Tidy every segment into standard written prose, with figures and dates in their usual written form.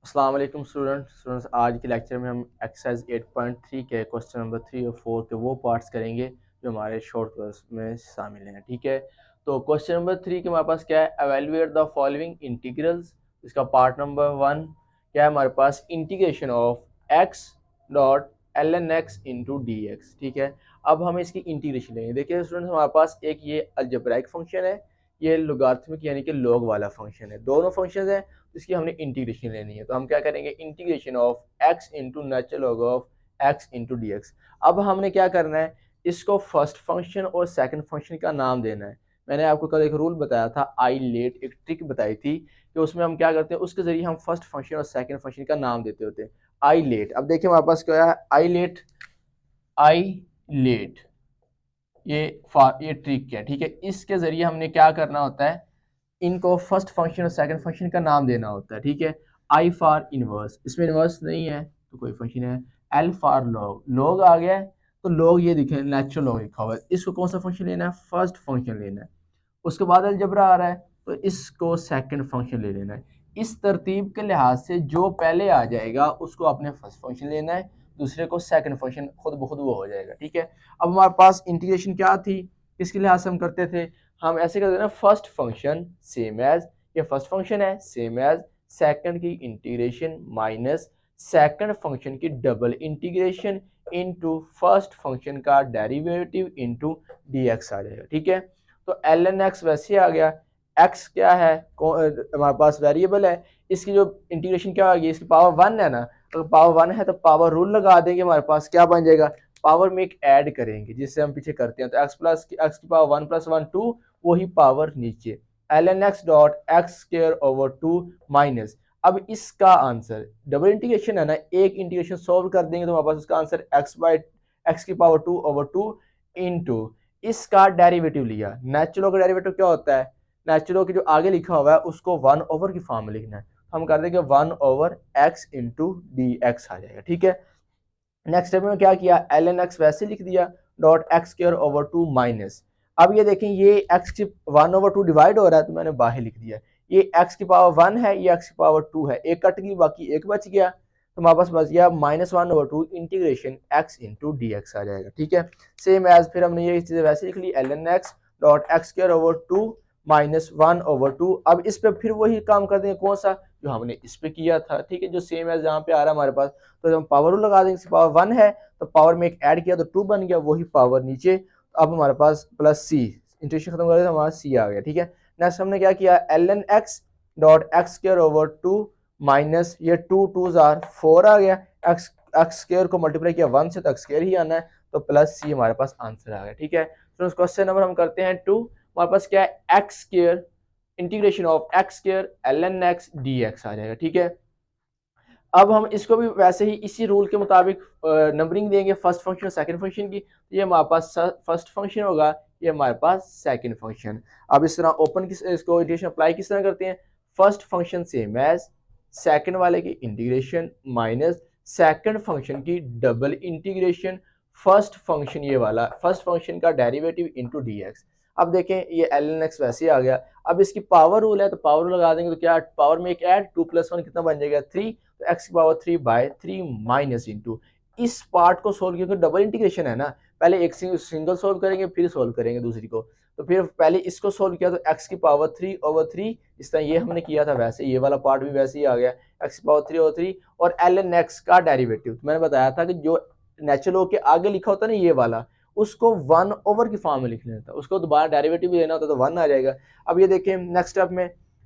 अस्सलाम वालेकुम स्टूडेंट्स। आज के लेक्चर में हम एक्सरसाइज 8.3 के क्वेश्चन नंबर 3 और 4 के वो पार्ट्स करेंगे जो हमारे शॉर्ट कोर्स में शामिल हैं। ठीक है, तो क्वेश्चन नंबर 3 के हमारे पास क्या है, एवेलुएट द फॉलोइंग इंटीग्रल्स। इसका पार्ट नंबर 1 क्या है हमारे पास, integration of x dot l N x into d x. ठीक है, अब हम इसकी इंटीग्रेशन लेंगे। देखिए स्टूडेंट्स, हमारे पास एक ये अलजेब्राइक फंक्शन है, ये लोगारिथमिक यानी कि लॉग वाला फंक्शन है। दोनों फंक्शन हैं, इसकी हमने इंटीग्रेशन लेनी है। तो हम क्या करेंगे, integration of x into natural log of x into d x. अब हमने क्या करना है, इसको फर्स्ट फंक्शन और सेकंड फंक्शन का नाम देना है। मैंने आपको कल एक रूल बताया था, आई लेट, एक ट्रिक बताई थी कि उसमें हम क्या करते हैं, उसके जरिए हम फर्स्ट फंक्शन और सेकंड फंक्शन का नाम देते होते हैं। आई लेट, अब देखिए हमारे पास क्या है, आई लेट, आई लेट, ये ट्रिक है। ठीक है, इसके जरिए हमने क्या करना होता है, इनको फर्स्ट फंक्शन और सेकंड फंक्शन का नाम देना होता है। ठीक है, आई फॉर इनवर्स, इसमें इनवर्स नहीं है तो कोई फंक्शन है। एल फॉर लॉग, लॉग आ गया है तो लॉग ये दिखे नेचुरल लॉग लिखा हुआ है, इसको कौन सा फंक्शन लेना है, फर्स्ट फंक्शन लेना है। उसके बाद अलजबरा आ रहा है तो इसको सेकंड फंक्शन ले लेना है। इस तरतीब के लिहाज से जो पहले आ जाएगा उसको आपने फर्स्ट फंक्शन लेना है, दूसरे को सेकंड फंक्शन, खुद ब खुद वो हो जाएगा। ठीक है, अब हमारे पास इंटीग्रेशन क्या थी, किसके लिहाज से हम करते थे, हम ऐसे करते ना, फर्स्ट फंक्शन सेम एज, ये फर्स्ट फंक्शन है सेम एज सेकंड की इंटीग्रेशन माइनस सेकंड फंक्शन की double integration into first function का डेरिवेटिव इनटू डीएक्स आ जाएगा। ठीक है, तो एल एन एक्स वैसे आ गया, एक्स क्या है, हमारे पास वेरिएबल है, इसकी जो इंटीग्रेशन क्या होगी, इसकी पावर 1 है ना, तो पावर 1 है तो पावर रूल लगा देंगे, हमारे पास क्या बन जाएगा, पावर में एक ऐड करेंगे जिससे हम पीछे करते हैं, तो एक्स प्लस एक्स की पावर 1 प्लस 1 2, वही पावर नीचे, L N x dot x square over 2 minus. अब इसका आंसर, डबल इंटीग्रेशन है ना, एक इंटीग्रेशन सॉल्व कर देंगे तो हमारे पास उसका आंसर एक्स बाई एक्स की पावर 2 ओवर 2 इंटू इसका डेरिवेटिव लिया। नेचुरल का डेरिवेटिव क्या होता है, नेचुरल की जो आगे लिखा हुआ है उसको 1 ओवर की फॉर्म में लिखना है, हम कर देंगे 1 over x into d x आ जाएगा। ठीक है, नेक्स्ट स्टेप में क्या किया, एल एन एक्स वैसे लिख दिया, dot x square over 2 minus. अब ये देखें, ये एक्स की 1 ओवर 2 डिवाइड हो रहा है तो मैंने बाहर लिख दिया, ये एक्स की पावर 1 है, ये एक्स की पावर 2 है, एक कट गई बाकी एक बच गया, तो हमारे पास बच गया -1 over 2 integration x into d x आ जाएगा। ठीक है, सेम एज फिर हमने ये चीज़ें वैसे लिख ली, l N x dot x square over 2 -1 over 2। अब इस पे फिर वही काम कर देंगे, कौन सा, जो हमने इस पे किया था। ठीक है, जो सेम एज जहाँ पे आ रहा है हमारे पास, तो हम पावर लगा देंगे, पावर 1 है तो पावर में एक ऐड किया तो 2 बन गया, वही पावर नीचे, तो अब हमारे पास प्लस सी, इंटीग्रेशन खत्म कर दिया तो हमारा सी आ गया। ठीक है, नेक्स्ट हमने क्या किया, L N x dot x square over 2 minus, ये 2 2 जार 4 आ गया, एक्स एक्स स्क्वायर को मल्टीप्लाई किया 1 से तो एक्स स्क्वायर ही आना है, तो प्लस सी हमारे पास आंसर आ गया। ठीक है, तो क्वेश्चन नंबर हम करते हैं 2, हमारे पास क्या है, x square integration of x square l N x d x आ जाएगा। ठीक है, अब हम इसको भी वैसे ही इसी रूल के मुताबिक नंबरिंग देंगे, फर्स्ट फंक्शन और सेकंड फंक्शन की, तो ये हमारे पास फर्स्ट फंक्शन होगा, ये हमारे पास सेकंड फंक्शन। अब इस तरह ओपन किस, इसको इंटीग्रेशन अप्लाई किस तरह करते हैं, first function same as second वाले की इंटीग्रेशन माइनस सेकंड फंक्शन की डबल इंटीग्रेशन फर्स्ट फंक्शन, ये वाला फर्स्ट फंक्शन का डेरिवेटिव इनटू डीएक्स। अब देखें, ये एल एन एक्स वैसे आ गया, अब इसकी पावर रूल है तो पावर रूल लगा देंगे, तो क्या पावर में एक ऐड 2 + 1 कितना बन जाएगा 3, तो एक्स की पावर 3/3 माइनस इंटू, इस पार्ट को सोल्व किया, डबल इंटीग्रेशन है ना, पहले एक सिंगल सोल्व करेंगे फिर सोल्व करेंगे दूसरी को, तो फिर पहले इसको सोल्व किया तो एक्स की पावर 3/3, इस तरह ये हमने किया था, वैसे ये वाला पार्ट भी वैसे ही आ गया, एक्स की पावर 3/3 और एल एन एक्स का डेरिवेटिव मैंने बताया था कि जो नेचुरल के आगे लिखा होता है ना ये वाला, उसको 1 ओवर की फॉर्म में लिख लेना था, उसको दोबारा डेरिवेटिव भी लेना होता तो 1 आ जाएगा। अब ये देखिए नेक्स्ट स्टेप में,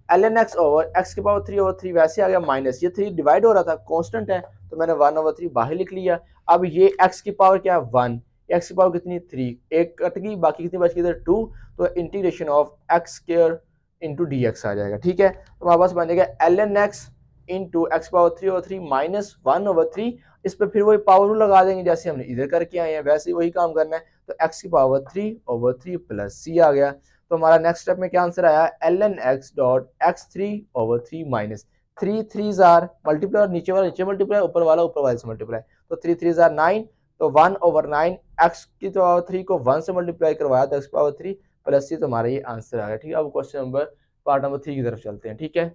L N x over x की पावर 3/3 वैसे आ गया माइनस, ये 3 डिवाइड हो रहा था, कांस्टेंट है तो मैंने 1/3 बाहर लिख लिया। अब ये एक्स की पावर क्या है 1, एक्स की पावर कितनी 3, एक कट गई बाकी कितनी बच गई इधर 2, तो integration of x square into d x आ जाएगा। ठीक है, तो हमारे पास बन जाएगा l N x into x power 3/3 -1/3, इस पर फिर वही पावर रूल लगा देंगे जैसे हमने इधर करके आए हैं, वैसे ही वही काम करना है, तो एक्स की पावर 3/3 प्लस सी आ गया। तो हमारा नेक्स्ट स्टेप में क्या आंसर आया, L N x dot x 3/3 minus 3 3 जार मल्टीप्लाई, नीचे वाला नीचे मल्टीप्लाई, ऊपर वाला ऊपर वाले से मल्टीप्लाई, तो 3 3 जार 9, तो 1/9 एक्स की पावर 3 को 1 से मल्टीप्लाई करवाया तो एक्स पावर 3 प्लस सी, तो हमारा ये आंसर आ गया। ठीक है, अब क्वेश्चन नंबर पार्ट नंबर 3 की तरफ चलते हैं। ठीक है,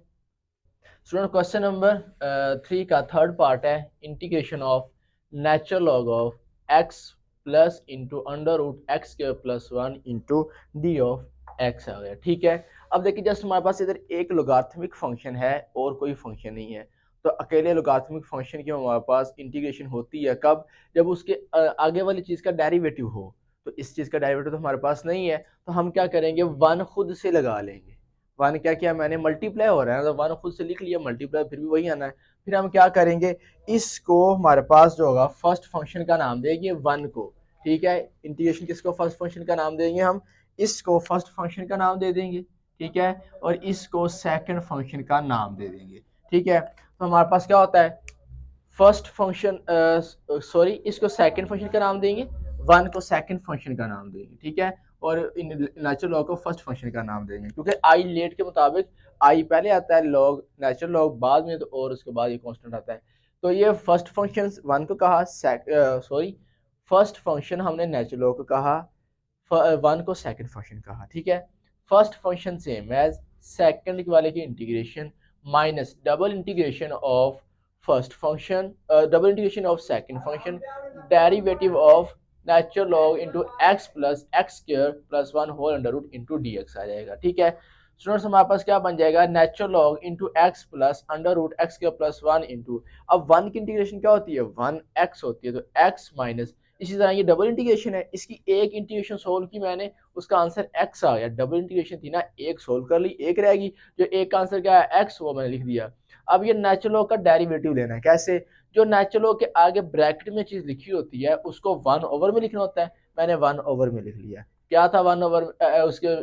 स्टूडेंट क्वेश्चन नंबर 3 का थर्ड पार्ट है integration of natural log of x plus into under root x square plus one into d of x आ गया। ठीक है, अब देखिए जस्ट हमारे पास इधर एक लोगार्थमिक फंक्शन है और कोई फंक्शन नहीं है, तो अकेले लोगार्थमिक फंक्शन की हमारे पास इंटीग्रेशन होती है कब, जब उसके आगे वाली चीज़ का डेरिवेटिव हो। तो इस चीज़ का डेरिवेटिव तो हमारे पास नहीं है, तो हम क्या करेंगे, वन खुद से लगा लेंगे। वन क्या किया मैंने, मल्टीप्लाई हो रहा है, तो वन खुद से लिख लिया, मल्टीप्लाई फिर भी वही आना है। फिर हम क्या करेंगे, इसको हमारे पास जो होगा फर्स्ट फंक्शन का नाम देंगे वन को। ठीक है, इंटीग्रेशन किसको, फर्स्ट फंक्शन का नाम देंगे हम, इसको फर्स्ट फंक्शन का नाम दे देंगे। ठीक है, और इसको सेकंड फंक्शन का नाम दे देंगे। ठीक है, तो हमारे पास क्या होता है, फर्स्ट फंक्शन सॉरी इसको सेकंड फंक्शन का नाम देंगे, वन को सेकंड फंक्शन का नाम देंगे। ठीक है, और इन नेचुरल लॉग को फर्स्ट फंक्शन का नाम देंगे, क्योंकि आई लेट के मुताबिक आई पहले आता है, लॉग नेचुरल लॉग बाद में, तो और उसके बाद ये कांस्टेंट आता है। तो ये फर्स्ट फंक्शन वन को कहा, सॉरी फर्स्ट फंक्शन हमने नेचुरल लॉग को कहा, वन को सेकंड फंक्शन कहा। ठीक है, first function same as second वाले की integration minus double integration of first function, double integration of second function, derivative of natural log into x plus x square plus one whole under root into d x आ जाएगा। ठीक है students, हमारे पास क्या बन जाएगा, natural log into x plus under root x square plus one into, अब वन की इंटीग्रेशन क्या होती है, वन एक्स होती है, तो एक्स माइनस, इसी तरह ये डबल इंटीग्रेशन है, इसकी एक इंटीग्रेशन सोल्व की मैंने, उसका आंसर एक्स आ गया। डबल इंटीग्रेशन थी ना, एक सोल्व कर ली, एक रहेगी, जो एक का आंसर क्या है एक्स, वो मैंने लिख दिया। अब ये नेचुरल लॉग का डेरिवेटिव लेना है, कैसे, जो नेचुरल लॉग के आगे ब्रैकेट में चीज लिखी होती है उसको वन ओवर में लिखना होता है, मैंने वन ओवर में लिख लिया। क्या था वन ओवर, उसके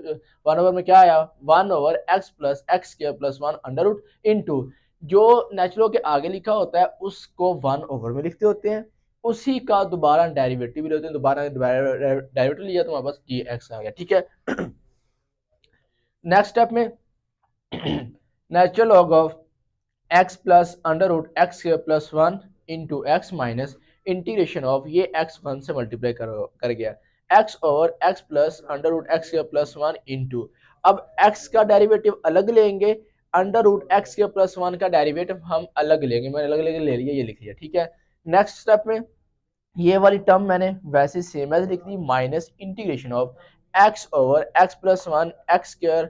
वन ओवर में क्या आया, one over x plus x square plus one under root into, जो नेचुरल के आगे लिखा होता है उसको वन ओवर में लिखते होते हैं, उसी का दोबारा डेरिवेटिव लेते हैं, दोबारा डेरिवेटिव लिया तो हमारे पास डी एक्स आ गया। ठीक है, नेक्स्ट स्टेप में natural log of x plus under root x square plus one into x minus integration of, ये एक्स वन से मल्टीप्लाई कर गया, x over x plus under root x square plus one into, अब x का derivative अलग लेंगे, under root x square plus one का derivative हम अलग लेंगे, मैंने अलग अलग ले लिया, ये लिख लिया। ठीक है, नेक्स्ट स्टेप में ये वाली टर्म मैंने वैसे सेम एज लिख दी, minus integration of x over x plus one x square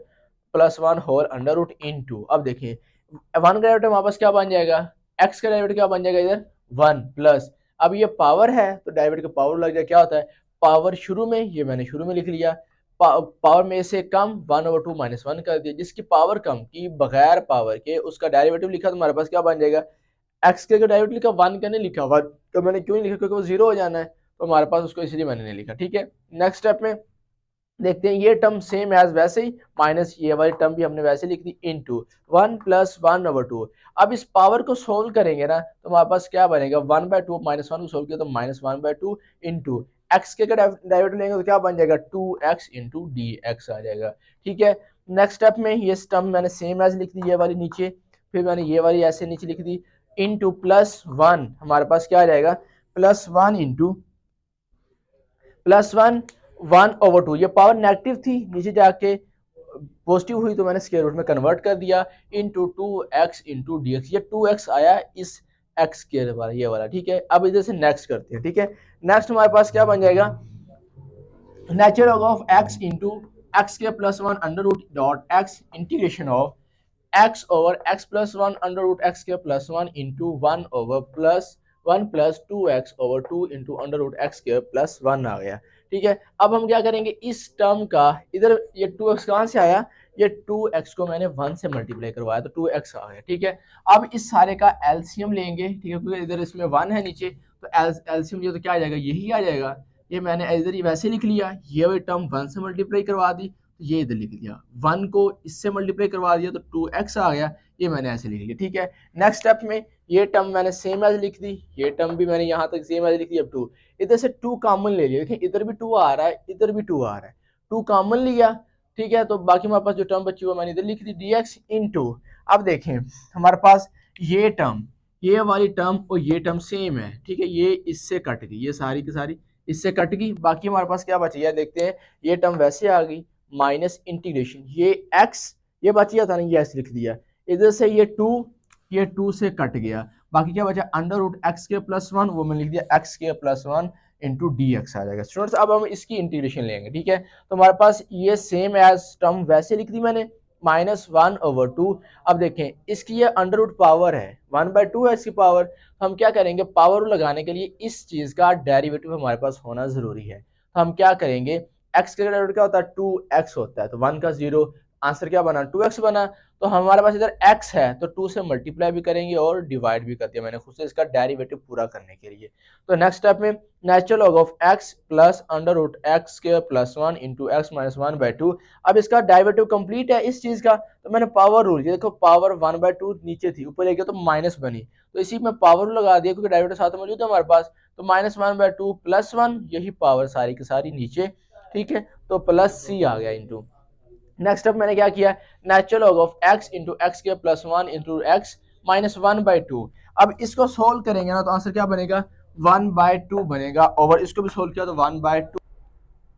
plus one whole under root into, अब देखिए वन का डेरिवेटिव हमारे पास क्या बन जाएगा, एक्स का डेरिवेटिव क्या बन जाएगा इधर, वन प्लस, अब ये पावर है तो डेरिवेटिव का पावर लग जाए, क्या होता है पावर शुरू में, ये मैंने शुरू में लिख लिया, पावर में से कम one over two minus one कर दिया, जिसकी पावर कम की बगैर पावर के उसका डेरिवेटिव लिखा तो हमारे पास क्या बन जाएगा, एक्स के डेरिवेटिव लिखा, वन का नहीं लिखा, वन तो मैंने क्यों नहीं लिखा, क्योंकि वो जीरो हो जाना है, तो हमारे पास उसको इसलिए मैंने नहीं लिखा। ठीक है, नेक्स्ट स्टेप में देखते हैं, ये टर्म सेम एज वैसे ही, माइनस ये वाली टर्म भी हमने वैसे लिख दी, into one plus one over two. अब इस पावर को सोल्व करेंगे ना तो हमारे पास क्या बनेगा, one by two, minus one को सोल्व किया तो minus one by two into x के डेरिवेटिव लेंगे तो क्या बन जाएगा, two x into d x आ जाएगा। ठीक है, नेक्स्ट स्टेप में ये टर्म मैंने सेम एज लिख दी, ये वाली नीचे, फिर मैंने ये वाली ऐसे नीचे लिख दी, इंटू प्लस वन, हमारे पास क्या आ जाएगा, plus one into plus one, one over two, ये पावर नेगेटिव थी, नीचे जाके पॉजिटिव हुई तो मैंने स्क्वायर रूट में कन्वर्ट कर दिया, into two x into d x, ये टू एक्स आया इस एक्स स्क्वायर वाला, ये वाला। ठीक है, अब इधर से नेक्स्ट करते हैं। ठीक है, नेक्स्ट हमारे पास क्या बन जाएगा, natural log of x into x के plus one under root dot x integration of x over x plus one under root x के plus one into one over plus one plus two x over two into under root x के plus one आ गया। ठीक है, अब हम क्या करेंगे, इस टर्म का इधर ये टू एक्स कहाँ से आया, ये टू एक्स को मैंने वन से मल्टीप्लाई करवाया तो टू एक्स आ गया। ठीक है, अब इस सारे का एलसीएम लेंगे, ठीक है, क्योंकि इधर इसमें वन है नीचे, तो एलसीएम लिया तो क्या आ जाएगा, यही आ जाएगा, ये मैंने इधर ही वैसे लिख लिया, ये वाली टर्म वन से मल्टीप्लाई करवा दी, तो ये इधर लिख दिया, वन को इससे मल्टीप्लाई करवा दिया तो टू एक्स आ गया, ये मैंने ऐसे लिख लिया। ठीक है, नेक्स्ट स्टेप में ये टर्म मैंने सेम एज लिख दी, ये टर्म भी मैंने यहाँ तक सेम एज लिख दी, अब टू इधर से टू कॉमन ले लिया, देखिए इधर भी टू आ रहा है, इधर भी टू आ रहा है, टू कॉमन लिया। ठीक है, तो बाकी हमारे पास जो टर्म बची हुई मैंने इधर लिख दी, डी एक्स इन टू, अब देखें हमारे पास ये टर्म, ये वाली टर्म और ये टर्म सेम है। ठीक है, ये इससे कट गई, ये सारी की सारी इससे कट गई, बाकी हमारे पास क्या बची है देखते हैं, ये टर्म वैसे आ गई, माइनस इंटीग्रेशन ये एक्स, ये बच गया था ना, ये एक्स लिख दिया, इधर से ये टू से कट गया, बाकी क्या बचा अंडर रूट एक्स के प्लस वन, वो मैंने लिख दिया एक्स के plus one into d x आ जाएगा। स्टूडेंट्स अब हम इसकी इंटीग्रेशन लेंगे, ठीक है। तो हमारे पास ये सेम एज टर्म वैसे लिख दी मैंने, -1/2। अब देखें इसकी ये अंडर रूट पावर है, 1/2 है इसकी पावर। हम क्या करेंगे, पावर लगाने के लिए इस चीज का डेरिवेटिव हमारे पास होना जरूरी है। तो हम क्या करेंगे, एक्स का डेरिवेटिव क्या होता है, 2x होता है, तो 1 का 0, आंसर क्या बना 2x बना। तो हमारे पास इधर x है तो 2 से मल्टीप्लाई भी करेंगे और डिवाइड भी कर दिया मैंने खुद से इसका डेरिवेटिव पूरा करने के लिए। तो नेक्स्ट स्टेप में natural log of x plus under root x square plus 1 into x minus 1/2। अब इसका डेरिवेटिव कंप्लीट है इस चीज का, तो मैंने पावर रूल, ये देखो पावर 1/2 नीचे थी, ऊपर ले गया तो माइनस बनी, तो इसी में पावर लगा दिया क्योंकि डेरिवेटिव साथ मौजूद है हमारे पास। तो -1/2 प्लस 1, यही पावर सारी की सारी नीचे, ठीक है। तो प्लस c आ गया इंटू, नेक्स्ट अब मैंने क्या किया, natural log of x into x के प्लस 1 इंटू एक्स माइनस 1/2। अब इसको सोल्व करेंगे ना तो आंसर क्या बनेगा, 1/2 बनेगा, और इसको भी सोल्व किया तो 1/2।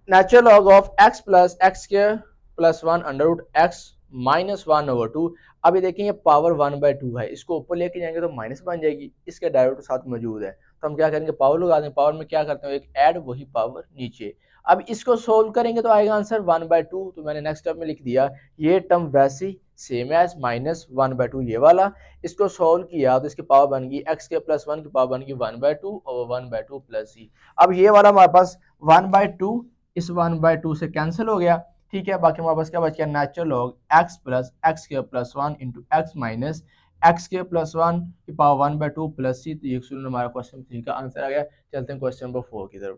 Natural log of x plus x के plus 1 under root x minus 1/2। अभी देखें ये पावर 1/2 है, इसको ऊपर लेके जाएंगे तो माइनस बन जाएगी, इसके डेरिवेटिव साथ मौजूद है, तो हम क्या करेंगे पावर लगा दें। पावर में क्या करते हैं, एक ऐड, वही पावर नीचे। अब इसको सोल्व करेंगे तो आएगा आंसर 1/2। तो मैंने नेक्स्ट स्टेप में लिख दिया ये टर्म वैसी सेम एज -1/2 ये वाला, इसको सोल्व किया तो इसकी पावर बन गई एक्स के प्लस 1 की पावर बन गई 1/2 और 1/2 प्लस सी। अब ये वाला हमारे पास 1/2 इस 1/2 से कैंसिल हो गया, ठीक है। बाकी हमारे पास क्या बच गया, natural log x plus x के plus 1 into x minus x के प्लस 1 की पावर 1/2 प्लस सी। तो ये हमारा क्वेश्चन 3 का आंसर आ गया। चलते हैं क्वेश्चन नंबर 4 की तरफ।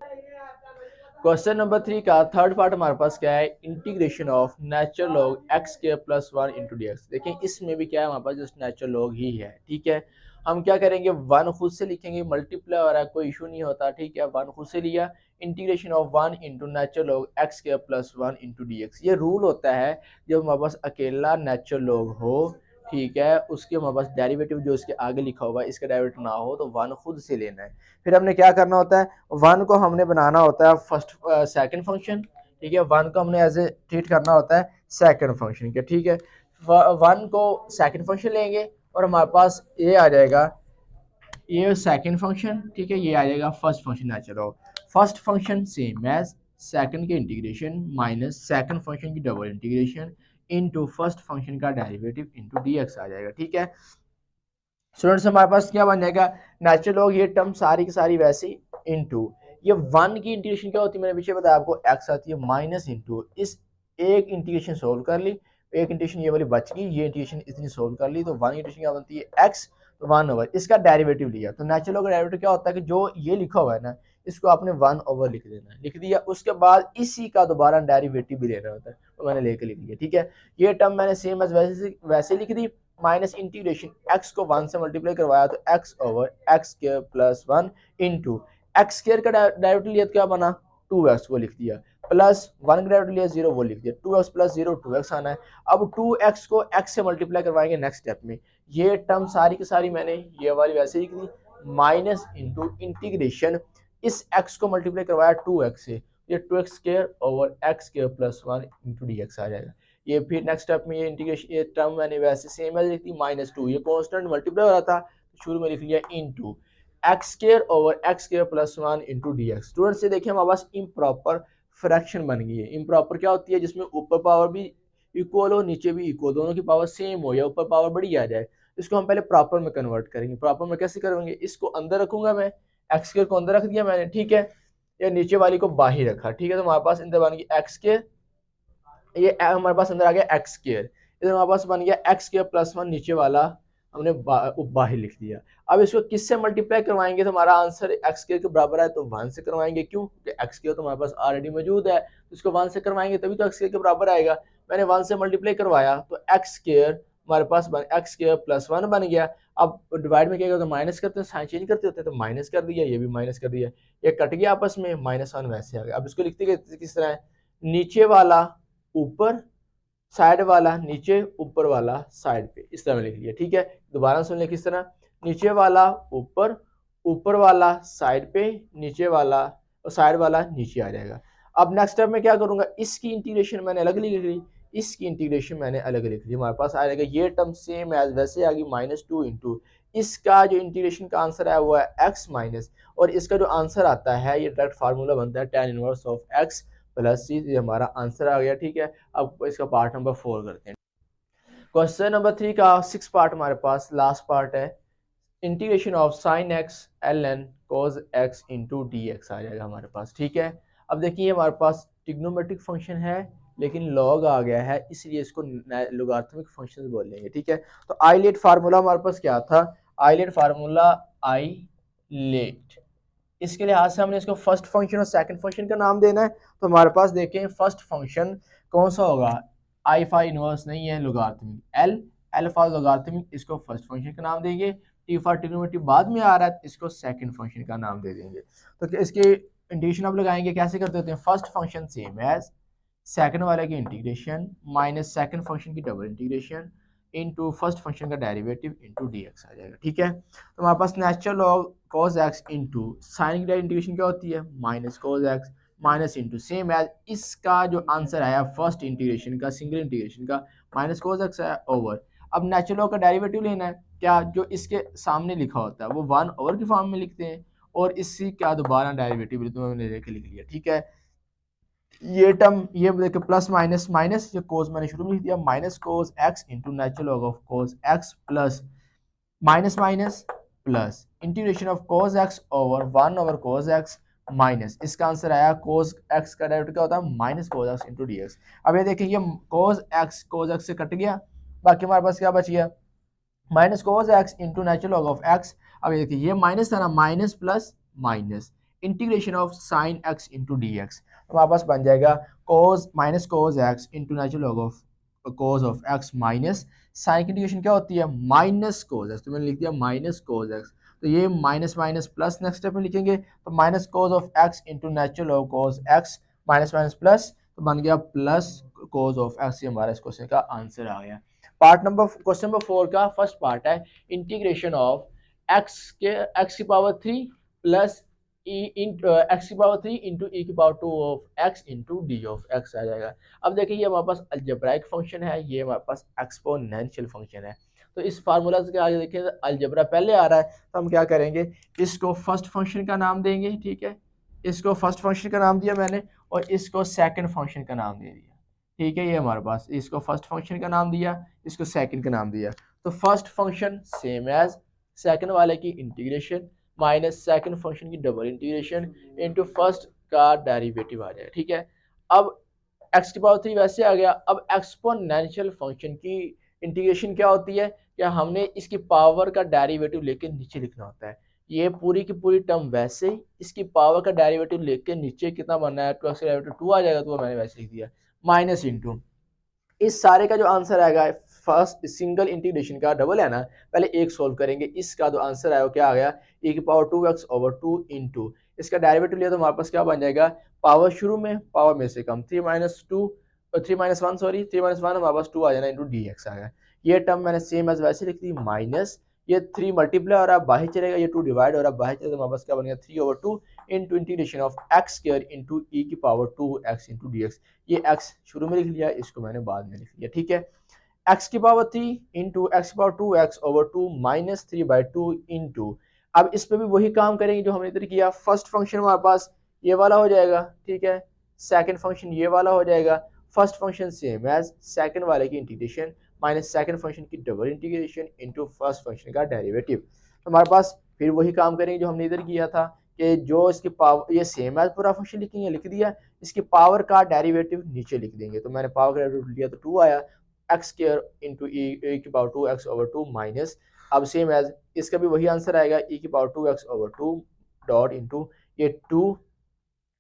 क्वेश्चन नंबर 3 का थर्ड पार्ट हमारे पास क्या है, integration of natural log x के प्लस 1 इंटू डी एक्स। देखिए इसमें भी क्या है हमारे पास, जस्ट नेचुरल लॉग ही है, ठीक है। हम क्या करेंगे, वन खुद से लिखेंगे, मल्टीप्लाई हो रहा है कोई इशू नहीं होता, ठीक है। वन खुद से लिया, integration of 1 into natural log x के प्लस 1 इंटू डी एक्स। ये रूल होता है जब हमारे पास अकेला नेचुरल लॉग हो, ठीक है, उसके हमारे पास डेरिवेटिव जो इसके आगे लिखा हुआ है इसका डेरिवेटिव ना हो, तो वन खुद से लेना है। फिर हमने क्या करना होता है, वन को हमने बनाना होता है फर्स्ट सेकंड फंक्शन, ठीक है। वन को हमने एज ए ट्रीट करना होता है सेकंड फंक्शन के, ठीक है। वन को सेकंड फंक्शन लेंगे और हमारे पास ये आ जाएगा, ये सेकंड फंक्शन, ठीक है, ये आ जाएगा फर्स्ट फंक्शन। ना चलो first function same as second के इंटीग्रेशन माइनस सेकंड फंक्शन की double integration into first function का डेरिवेटिव इनटू डीएक्स आ जाएगा, ठीक है। स्टूडेंट्स हमारे पास क्या बन जाएगा, नेचुरल लॉग ये टर्म सारी की सारी वैसी इनटू ये वन की इंटीग्रेशन क्या होती है, मैंने पीछे बताया आपको, एक्स आती है माइनस इंटू इस एक इंटीग्रेशन सोल्व कर ली, एक इंटीग्रेशन ये वाली बच गई, ये इंटीग्रेशन इतनी सोल्व कर ली, तो वन इंटीग्रेशन क्या बनती है एक्स, तो 1/, इसका डेरिवेटिव लिया। तो नेचुरल लॉग का डेरिवेटिव क्या होता है कि जो ये लिखा हुआ है ना इसको आपने 1/, लिख देना है, लिख दिया, उसके बाद इसी का दोबारा डेरिवेटिव भी लेना होता है, तो मैंने लेके लिख लिया, ठीक है। ये टर्म मैंने सेम एज वैसे लिख दी, माइनस इंटीग्रेशन एक्स को 1 से मल्टीप्लाई करवाया तो x over x square plus 1 into x square का डेरिवेटिव लिया तो क्या बना 2x, वो लिख दिया, प्लस 1 का डेरिवेटिव लिया 0, वो लिख दिया, 2x प्लस 0 2x आना है। अब 2x को x से मल्टीप्लाई करवाएंगे नेक्स्ट स्टेप में, ये टर्म सारी की सारी मैंने ये वाली वैसे लिख दी, माइनस इंटू इंटीग्रेशन इस x को मल्टीप्लाई करवाया 2x से, ये 2x square over x square plus 1 into d x आ जाएगा। ये फिर नेक्स्ट स्टेप में ये इंटीग्रेशन ये टर्म मैंने वैसे सेम है लिख दी, -2 ये कांस्टेंट मल्टीप्लाई हो रहा था तो शुरू में लिख लिया into x square over x square plus 1 into d x. Students से देखिए हमारे पास इम्प्रॉपर फ्रैक्शन बन गई है। इम्प्रॉपर क्या होती है, जिसमें ऊपर पावर भी इक्वल हो नीचे भी इक्वल, दोनों की पावर सेम हो या ऊपर पावर बड़ी आ जाए, इसको हम पहले प्रॉपर में कन्वर्ट करेंगे। प्रॉपर में कैसे करेंगे, इसको अंदर रखूंगा मैं, एक्स स्क्वायर को अंदर रख दिया मैंने, ठीक है, या नीचे वाली को बाहर रखा, ठीक है। तो हमारे पास अंदर बन गई एक्स स्क्वायर, ये हमारे पास अंदर आ गया एक्स स्क्वायर, इधर हमारे पास बन गया एक्स स्क्वायर प्लस 1, नीचे वाला हमने बाहर लिख दिया। अब इसको किससे मल्टीप्लाई करवाएंगे तो हमारा आंसर एक्स स्क्वायर के बराबर है, तो 1 से करवाएंगे, क्यों, क्योंकि एक्स स्क्वायर तो हमारे पास ऑलरेडी मौजूद है, तो इसको 1 से करवाएंगे तभी तो एक्स स्क्वायर के बराबर आएगा। मैंने 1 से मल्टीप्लाई करवाया तो एक्स स्क्वायर हमारे पास एक्स स्क्वायर प्लस 1 बन गया। अब डिवाइड में क्या करते हैं, माइनस करते हैं, साइन चेंज करते होते हैं, तो माइनस कर दिया, ये भी माइनस कर दिया, ये कट गया आपस में, -1 वैसे आ गया। अब इसको लिखते किस तरह है, नीचे वाला ऊपर, साइड वाला नीचे, ऊपर वाला साइड पे, इस तरह में लिख लिया, ठीक है। दोबारा सुन ले किस तरह, नीचे वाला ऊपर, ऊपर वाला साइड पे, नीचे वाला और साइड वाला नीचे आ जाएगा। अब नेक्स्ट स्टेप में क्या करूंगा, इसकी इंटीग्रेशन मैंने अलग लिख ली, इसकी इंटीग्रेशन मैंने अलग लिख ली, हमारे पास आएगा ये टर्म सेम एज वैसे आ गई -2 इंटू इसका जो इंटीग्रेशन का आंसर है वो है x माइनस, और इसका जो आंसर आता है ये डायरेक्ट फार्मूला बनता है tan inverse of x plus c, ये हमारा आंसर आ गया। ठीक है, अब इसका पार्ट नंबर 4 करते हैं। क्वेश्चन नंबर 3 का 6 पार्ट हमारे पास लास्ट पार्ट है, integration of sine x l n cos x into d x आ जाएगा हमारे पास। ठीक है, अब देखिए हमारे पास ट्रिग्नोमेट्रिक फंक्शन है लेकिन लॉग आ गया है, इसलिए इसको लोगारिथमिक फंक्शन बोलेंगे। ठीक है, तो आई लेट फार्मूला हमारे पास क्या था, I let formula I let, इसके लिहाज से हमने इसको फर्स्ट फंक्शन और सेकंड फंक्शन का नाम देना है। तो हमारे पास देखें फर्स्ट फंक्शन कौन सा होगा, आई फा इनवर्स नहीं है, लोगारिथमिक एल, एल्फा लोगारिथमिक, इसको फर्स्ट फंक्शन का नाम देंगे। टी फॉर ट्रिग्नोमेट्री बाद में आ रहा है, इसको सेकंड फंक्शन का नाम दे देंगे। तो इसके इंटीग्रेशन आप लगाएंगे, कैसे करते होते हैं, first function same as second वाले की इंटीग्रेशन माइनस सेकंड फंक्शन की double integration into first function का डेरिवेटिव इनटू डीएक्स आ जाएगा। ठीक है, तो हमारे पास natural log cos x into sine की इंटीग्रेशन क्या होती है, minus cos x minus into same as इसका जो आंसर आया फर्स्ट इंटीग्रेशन का, सिंगल इंटीग्रेशन का, माइनस cos x है ओवर। अब नेचुरल लॉग का डेरिवेटिव लेना है, क्या जो इसके सामने लिखा होता है वो 1 ओवर की फॉर्म में लिखते हैं, और इसकी क्या दोबारा डेरिवेटिव तो मैंने लेके लिख लिया। ठीक है, ये टर्म ये देखिए प्लस माइनस माइनस, ये कोस मैंने शुरू में लिख दिया, minus cos x into natural log of cos x plus minus minus plus integration of cos x over 1 over cos x minus, इसका आंसर आया कोस एक्स का डेरिवेटिव क्या होता है, minus cos x into d x. अब ये देखिए ये कोस एक्स से कट गया, बाकी हमारे पास क्या बच गया, minus cos x into natural log of x. अब ये देखिए ये माइनस था ना, minus plus minus integration of sine x into d x, हमारे पास बन जाएगा cos minus cos x into natural log of cos of x minus sine की इंटीग्रेशन क्या होती है, माइनस कोस एक्स, तो मैंने लिख दिया माइनस कोस एक्स, तो ये minus minus plus next step में लिखेंगे, तो minus cos of x into natural log cos x minus minus plus, तो बन गया प्लस कोस ऑफ एक्स, ये हमारा इस क्वेश्चन का आंसर आ गया। पार्ट नंबर क्वेश्चन नंबर 4 का फर्स्ट पार्ट है इंटीग्रेशन ऑफ एक्स की पावर 3 प्लस एक्स की पावर 3 इंटू ई की power 2 of x into d of x आ जाएगा। अब देखिए ये हमारे पास अलजेब्राइक फंक्शन है, ये हमारे पास एक्सपोनेंशियल फंक्शन है। तो इस फार्मूला के आगे देखिए अलजेब्रा पहले आ रहा है, तो हम क्या करेंगे, इसको फर्स्ट फंक्शन का नाम देंगे। ठीक है, इसको फर्स्ट फंक्शन का नाम दिया मैंने, और इसको सेकंड फंक्शन का नाम दे दिया। ठीक है, ये हमारे पास इसको फर्स्ट फंक्शन का नाम दिया, इसको सेकंड का नाम दिया। तो first function same as second वाले की इंटीग्रेशन माइनस सेकंड फंक्शन की डबल इंटीग्रेशन इनटू फर्स्ट का डेरिवेटिव आ जाएगा। ठीक है, अब एक्स की पावर 3 वैसे आ गया। अब एक्सपोनेंशियल फंक्शन की इंटीग्रेशन क्या होती है, क्या हमने इसकी पावर का डेरिवेटिव लेके नीचे लिखना होता है, ये पूरी की पूरी टर्म वैसे ही इसकी पावर का डेरिवेटिव लेके नीचे कितना बनना है, 2 एक्स का डेरिवेटिव 2 आ जाएगा, तो मैंने वैसे लिख दिया माइनस इंटू इस सारे का जो आंसर आएगा फर्स्ट सिंगल इंटीग्रेशन का डबल है ना, पहले एक सोल्व करेंगे, इसका जो आंसर आया वो क्या आ गया, e की पावर 2x ओवर 2 इंटू इसका डेरिवेटिव लिया तो हमारे पास क्या बन जाएगा, पावर शुरू में पावर में से कम 3 माइनस 2 3 माइनस 1 सॉरी 3 माइनस 1 हमारे पास 2 आ जाना इंटू डी एक्स आ गया। ये टर्म मैंने सेम एज वैसे लिख दी, माइनस ये 3 मल्टीप्लाई हो रहा है बाहर चलेगा, ये 2 डिवाइड हो रहा है बाहर चलेगा, तो हमारे पास क्या बन गया 3 over 2 into integration of x square into e की power 2x into d x. ये x शुरू में लिख लिया, इसको मैंने बाद में लिख लिया। ठीक है, x की पावर 3 इंटू एक्स की power 2x over 2 minus 3/2 into, अब इस पे भी वही काम करेंगे जो हमने इधर किया, फर्स्ट फंक्शन हमारे पास ये वाला हो जाएगा। ठीक है, सेकंड फंक्शन ये वाला हो जाएगा, first function same as second वाले की इंटीग्रेशन माइनस सेकंड फंक्शन की double integration into first function का डेरिवेटिव। तो हमारे पास फिर वही काम करेंगे जो हमने इधर किया था, कि जो इसकी पावर ये सेम एज पूरा फंक्शन लिखेंगे, लिख दिया, इसकी पावर का डेरिवेटिव नीचे लिख देंगे, तो मैंने पावर का डेरिवेटिव लिया तो 2 आया, एक्स स्क्वायर इंटू ई की पावर 2x ओवर 2 माइनस, अब सेम एज इसका भी वही आंसर आएगा, ई की power 2x over 2 dot into ये 2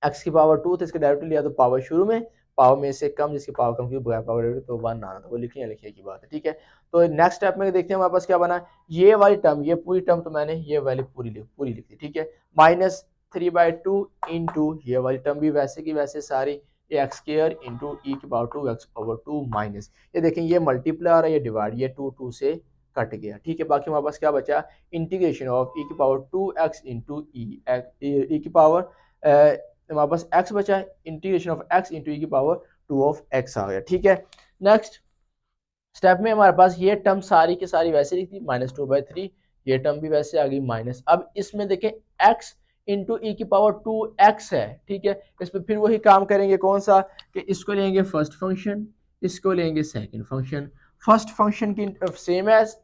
एक्स की पावर 2 तो इसका डेरिवेटिव लिया तो पावर शुरू में पावर में से कम, जिसकी पावर कम की बगैर पावर डेरिवेटिव तो 1 आना, तो वो लिखिए लिखिए की बात है। ठीक है, तो नेक्स्ट स्टेप में देखते हैं हमारे पास क्या बना, ये वाली टर्म ये पूरी टर्म तो मैंने ये वाली पूरी लिख दी। ठीक है, माइनस 3/2 इंटू ये वाली टर्म भी वैसे की वैसे सारी, ये एक्स स्क्वायर इंटू ई की पावर 2x ओवर 2 माइनस, ये देखें ये मल्टीप्लाई और ये डिवाइड, ये 2 2 से कट गया। ठीक है, बाकी हमारे पास क्या बचा, इंटीग्रेशन ऑफ ई की पावर 2x इंटू ई की पावर हमारे पास x बचा है, integration of x into e की पावर 2 ऑफ x आ गया। ठीक है, नेक्स्ट स्टेप में हमारे पास ये टर्म सारी की सारी वैसे लिख दी -2/3, ये टर्म भी वैसे आ गई माइनस। अब इसमें देखें x इंटू ई की पावर 2x है, ठीक है। इस पर फिर वही काम करेंगे, कौन सा, कि इसको लेंगे फर्स्ट फंक्शन, इसको लेंगे सेकंड फंक्शन। फर्स्ट फंक्शन की सेम एज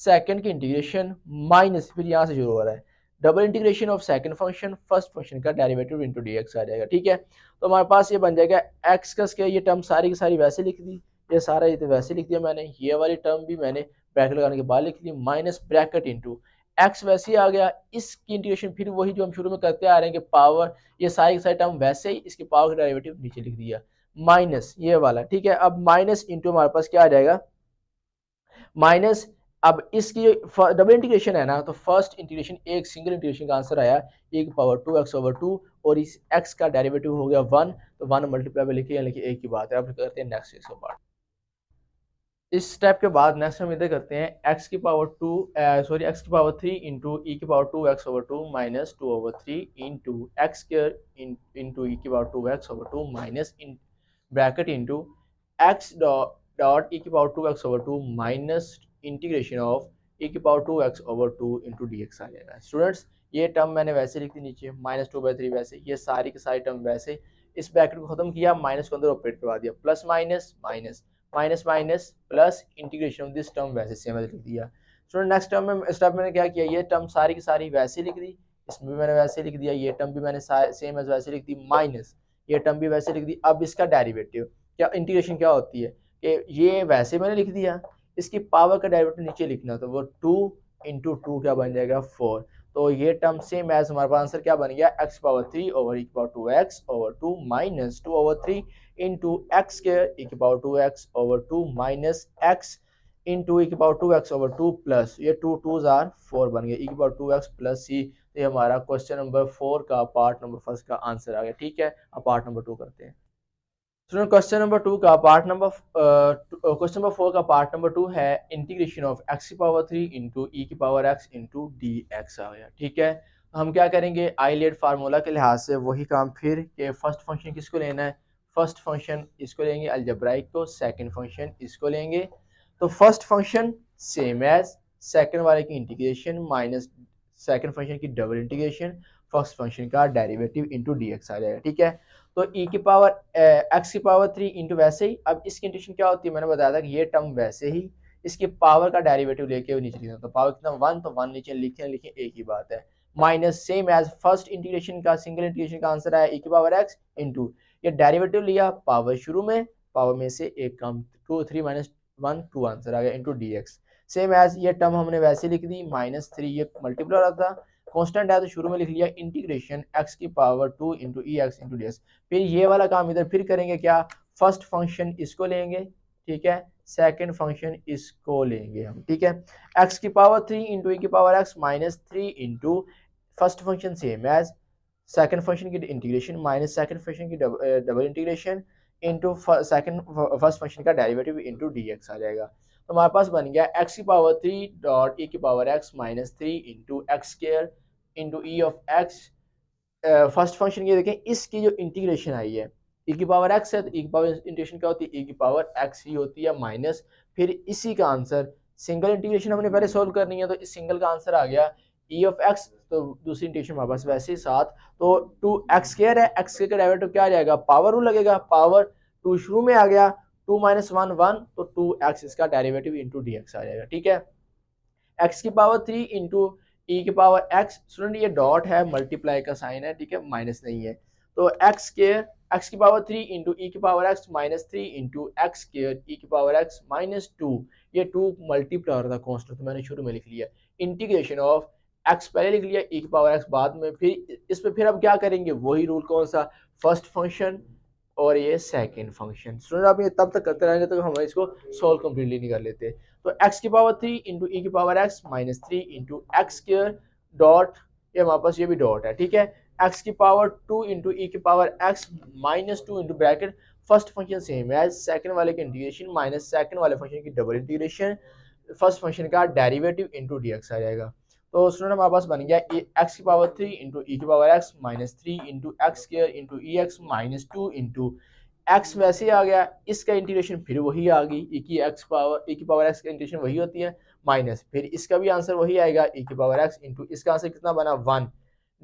सेकंड की इंटीग्रेशन माइनस, फिर यहाँ से शुरू हो रहा है double integration of second function first function का डेरिवेटिव इंटू dx आ जाएगा, ठीक है। तो हमारे पास ये बन जाएगा x का स्क्वायर, ये टर्म सारी की सारी वैसे लिख दी, ये सारा ये तो वैसे लिख दिया मैंने, ये वाली टर्म भी मैंने ब्रैकेट लगाने के बाद लिख ली, माइनस ब्रैकेट इंटू एक्स वैसे ही आ गया, इसकी इंटीग्रेशन फिर वही जो हम शुरू में करते आ रहे हैं कि पावर, ये सारी की सारी टर्म वैसे ही, इसकी पावर का डेरिवेटिव नीचे लिख दिया माइनस ये वाला, ठीक है। अब माइनस इंटू हमारे पास क्या आ जाएगा माइनस। अब इसकी डबल इंटीग्रेशन है ना, तो फर्स्ट इंटीग्रेशन एक सिंगल इंटीग्रेशन का आंसर आया e की पावर 2x/2 और इस x का डेरिवेटिव हो गया 1, तो 1 मल्टीप्लाई में लिखिए, यानी कि एक ही बात है। अब करते हैं नेक्स्ट इसका पार्ट। इस स्टेप के बाद नेक्स्ट हम इधर करते हैं x की पावर 3 इंटू ई की power 2x/2 minus 2/3 into x square into e की power 2x/2 minus in bracket into x dot e की power 2x/2 minus integration of e की power 2x/2 into d x आ जाएगा। Students ये term मैंने वैसे लिख दी नीचे, -2/3 वैसे, ये सारी की सारी टर्म वैसे, इस ब्रैकेट को खत्म किया, माइनस को अंदर ऑपरेट करवा दिया, plus minus minus minus minus plus integration of this term वैसे सेम लिख दिया। स्टूडेंट नेक्स्ट टर्म में स्टेप मैंने क्या किया, ये टर्म सारी की सारी वैसे लिख दी, इसमें भी मैंने वैसे लिख दिया, ये टर्म भी मैंने सेम एज वैसे लिख दी, माइनस ये टर्म भी वैसे लिख दी। अब इसका डेरिवेटिव क्या, इंटीग्रेशन क्या होती है कि ये वैसे मैंने लिख दिया, इसकी पावर का डेरिवेटिव नीचे लिखना, तो वो 2 इंटू 2 क्या बन जाएगा 4। तो ये टर्म सेम एज हमारे पास आंसर क्या बन गया x/3 ओवर e की power 2x/2 minus 2/3 into x square e की power 2x/2 minus x into e की पावर 2x/2 प्लस ये 2 2s आर 4 बन गए, ई की पावर 2x प्लस सी। ये हमारा क्वेश्चन नंबर 4 का पार्ट नंबर फर्स्ट का आंसर आ गया, ठीक है। अब पार्ट नंबर 2 करते हैं। क्वेश्चन नंबर 2 का पार्ट नंबर क्वेश्चन नंबर 4 का पार्ट नंबर 2 है इंटीग्रेशन ऑफ x की पावर 3 इंटू ई की power x into d x आ गया, ठीक है। हम क्या करेंगे, आइलेट फार्मूला के लिहाज से वही काम फिर कि फर्स्ट फंक्शन किसको लेना है, फर्स्ट फंक्शन इसको लेंगे अलजेब्राइक को, सेकंड फंक्शन इसको लेंगे। तो first function same as second वाले की इंटीग्रेशन माइनस सेकंड फंक्शन की डबल इंटीग्रेशन, फर्स्ट फंक्शन का डेरिवेटिव इंटू डी एक्स आ जाएगा, ठीक है। तो e की पावर x की पावर 3 इंटू वैसे ही, अब इसकी इंटीग्रेशन क्या होती है, मैंने बताया था कि ये टर्म वैसे ही इसकी पावर का डेरिवेटिव लेके नीचे लिखना, तो पावर कितना 1, तो 1 नीचे लिखे एक ही बात है, minus same as first integration का सिंगल इंटीग्रेशन का आंसर आया e की पावर x इंटू ये डेरिवेटिव लिया, पावर शुरू में, पावर में से एक कम 2 3 माइनस 1 2 आंसर आ गया into d x. Same as ये टर्म हमने वैसे लिख दी, -3 ये मल्टीप्लाई हो रहा था, कांस्टेंट है तो शुरू में लिख लिया इंटीग्रेशन x की power 2 into e x into d x. फिर ये वाला काम इधर फिर करेंगे, क्या, फर्स्ट फंक्शन इसको लेंगे, ठीक है, सेकंड फंक्शन इसको लेंगे हम, ठीक है। x की पावर 3 इंटू ई की power x minus 3 into first function same as second function की इंटीग्रेशन माइनस सेकंड फंक्शन की double integration into second first function का डेरिवेटिव इंटू डी एक्स आ जाएगा। तो हमारे पास बन गया x की पावर 3 डॉट ई की power x minus 3 into x square into E of x. First function ये देखें, इसकी जो इंटीग्रेशन आई है e की पावर x है, तो e की पावर इंटीग्रेशन क्या होती है, e की पावर x ही होती है माइनस, फिर इसी का आंसर सिंगल इंटीग्रेशन हमने पहले सोल्व करनी है, तो इस सिंगल का आंसर आ गया e ऑफ x, तो दूसरी इंटीग्रेशन हमारे पास वैसे ही साथ, तो 2x² है, x का डेरिवेटिव क्या आ जाएगा, पावर रूल लगेगा, पावर 2 शुरू में आ गया, 2 माइनस 1 1, तो 2x इसका डेरिवेटिव इंटू डी एक्स आ जाएगा, ठीक है। x की पावर 3 इंटू ई की पावर x, स्टूडेंट ये डॉट है, मल्टीप्लाई का साइन है, ठीक है, माइनस नहीं है, तो x की पावर 3 इंटू ई की power x minus 3 into x square e की पावर x माइनस 2, ये 2 मल्टीप्लाई हो रहा था कॉन्स्टेंट, तो मैंने शुरू में लिख लिया, इंटीग्रेशन ऑफ x पहले लिख लिया, ई की पावर x बाद में, फिर इस पे फिर अब क्या करेंगे, वही रूल कौन सा, फर्स्ट फंक्शन और ये सेकंड फंक्शन। स्टूडेंट आप ये तब तक करते रहेंगे तो हम इसको सोल्व कंप्लीटली नहीं कर लेते। तो x की पावर 3 इंटू ई की power x minus 3 into x square dot, ये हमारे पास ये भी डॉट है, ठीक है, x की पावर 2 इंटू ई की power x minus 2 into bracket first function same है सेकंड वाले की इंटीग्रेशन माइनस सेकंड वाले फंक्शन की डबल इंटीग्रेशन, फर्स्ट फंक्शन का डेरिवेटिव इंटू डी एक्स आ जाएगा। तो स्टूडेंट हमारे पास बन गया एक्स की पावर 3 इंटू ई की power x minus 3 into x square into e x minus 2 into x वैसे आ गया, इसका इंटीग्रेशन फिर वही आ गई, e की पावर एक्स का इंटीग्रेशन वही होती है, माइनस फिर इसका भी आंसर वही आएगा, e की पावर एक्स इंटू इसका आंसर कितना बना 1,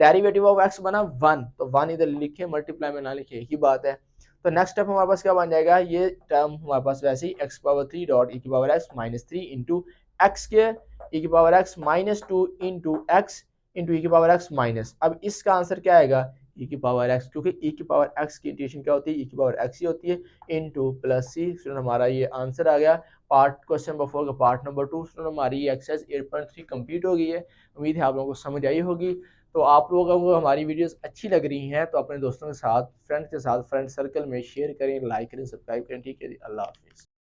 डेरिवेटिव ऑफ एक्स बना 1, तो 1 इधर लिखे, मल्टीप्लाई में ना लिखे, एक ही बात है। तो नेक्स्ट स्टेप हमारे पास क्या बन जाएगा, ये टर्म हमारे पास वैसे ही एक्स पावर 3 डॉट ई की power x minus 3 into x square e की power x minus 2 into x into e की पावर एक्स माइनस, अब इसका आंसर क्या आएगा, ई की पावर एक्स, क्योंकि ई की पावर एक्स की इंटीग्रेशन क्या होती है, ई की पावर एक्स ही होती है, इनटू प्लस सी। स्टूडेंट हमारा ये आंसर आ गया पार्ट क्वेश्चन नंबर 4 का पार्ट नंबर 2। स्टूडेंट हमारी ये एक्सरसाइज 8.3 कंप्लीट हो गई है, उम्मीद है आप लोगों को समझ आई होगी। तो आप लोगों को हमारी वीडियोस अच्छी लग रही हैं तो अपने दोस्तों के साथ, फ्रेंड्स के साथ, फ्रेंड सर्कल में शेयर करें, लाइक करें, सब्सक्राइब करें। ठीक है जी, अल्लाह हाफिज़।